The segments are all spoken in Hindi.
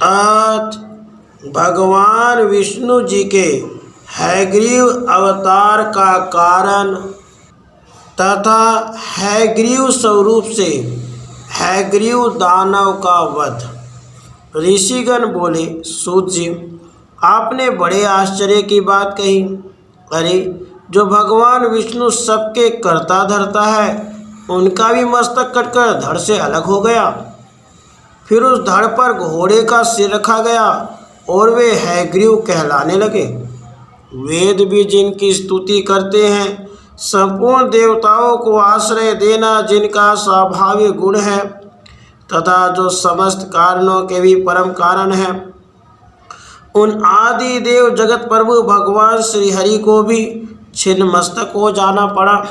आज भगवान विष्णु जी के हयग्रीव अवतार का कारण तथा हयग्रीव स्वरूप से हयग्रीव दानव का वध। ऋषिगण बोले, सूत जी, आपने बड़े आश्चर्य की बात कही। अरे, जो भगवान विष्णु सबके कर्ता धर्ता है, उनका भी मस्तक कटकर धड़ से अलग हो गया। फिर उस धड़ पर घोड़े का सिर रखा गया और वे हयग्रीव कहलाने लगे। वेद भी जिनकी स्तुति करते हैं, संपूर्ण देवताओं को आश्रय देना जिनका स्वाभाविक गुण है तथा जो समस्त कारणों के भी परम कारण है, उन आदि देव जगत प्रभु भगवान श्री हरि को भी छिन्न मस्तक हो जाना पड़ा।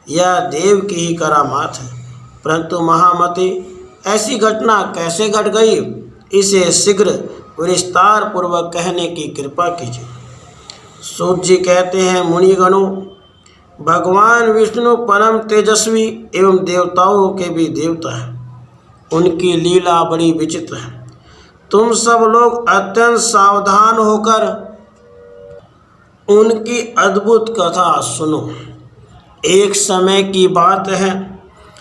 यह देव की ही करामात है। परंतु महामते, ऐसी घटना कैसे घट गई, इसे शीघ्र विस्तार पूर्वक कहने की कृपा कीजिए। सूत जी कहते हैं, मुनिगणों, भगवान विष्णु परम तेजस्वी एवं देवताओं के भी देवता है। उनकी लीला बड़ी विचित्र है। तुम सब लोग अत्यंत सावधान होकर उनकी अद्भुत कथा सुनो। एक समय की बात है,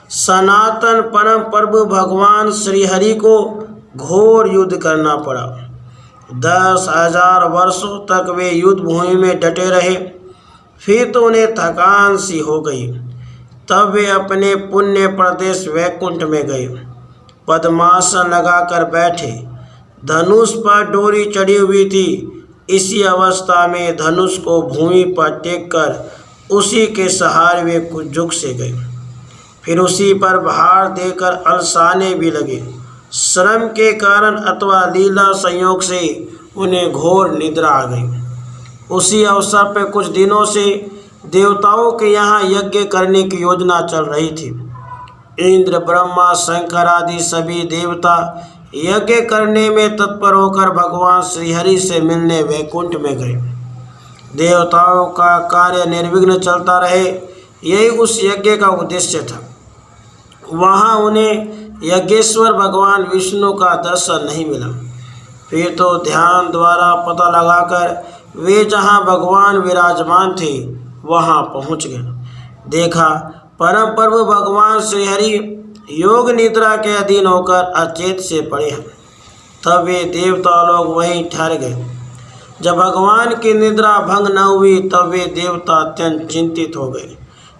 सनातन परम प्रभु भगवान श्री हरि को घोर युद्ध करना पड़ा। 10,000 वर्षों तक वे युद्ध भूमि में डटे रहे। फिर तो उन्हें थकान सी हो गई। तब वे अपने पुण्य प्रदेश वैकुंठ में गए। पद्मासन लगाकर बैठे। धनुष पर डोरी चढ़ी हुई थी। इसी अवस्था में धनुष को भूमि पर टेक कर उसी के सहारे वे कुछ झुक से गए। फिर उसी पर भार देकर अलसाने भी लगे। श्रम के कारण अथवा लीला संयोग से उन्हें घोर निद्रा आ गई। उसी अवसर पर कुछ दिनों से देवताओं के यहाँ यज्ञ करने की योजना चल रही थी। इंद्र, ब्रह्मा, शंकर आदि सभी देवता यज्ञ करने में तत्पर होकर भगवान श्रीहरि से मिलने वैकुंठ में गए। देवताओं का कार्य निर्विघ्न चलता रहे, यही उस यज्ञ का उद्देश्य था। वहाँ उन्हें यज्ञेश्वर भगवान विष्णु का दर्शन नहीं मिला। फिर तो ध्यान द्वारा पता लगाकर वे जहाँ भगवान विराजमान थे वहाँ पहुँच गए। देखा, परम प्रभु भगवान श्रीहरि योग निद्रा के अधीन होकर अचेत से पड़े हैं। तब वे देवता लोग वहीं ठहर गए। जब भगवान की निद्रा भंग न हुई तब वे देवता अत्यंत चिंतित हो गए।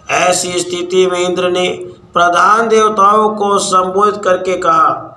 ऐसी स्थिति में इंद्र ने प्रधान देवताओं को संबोधित करके कहा,